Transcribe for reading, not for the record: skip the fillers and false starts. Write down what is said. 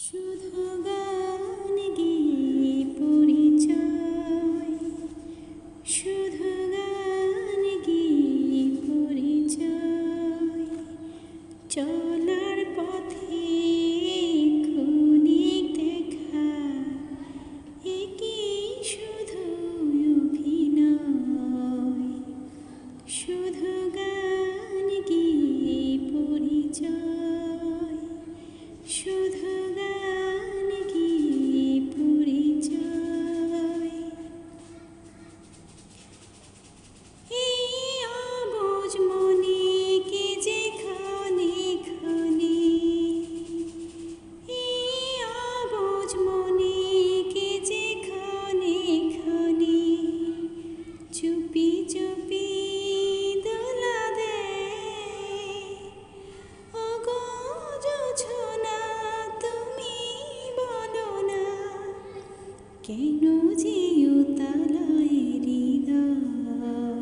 শুধু গান গেয়ে পরিচয়, শুধু গান গেয়ে পরিচয়, চলার পথে ক্ষণিক দেখা, একি শুধু অভিনয়। শুধু গান গেয়ে পরিচয়, শুধু গান গেয়ে পরিচয়। এই অবুঝ মনে কে যে ক্ষণে ক্ষণে, এই অবুঝ মনে কে যে ক্ষণে ক্ষণে, চুপি চুপি দোলা দেয়। ওগো জোছনা তুমি বলো না, কেন যে উতলায় হৃদয়।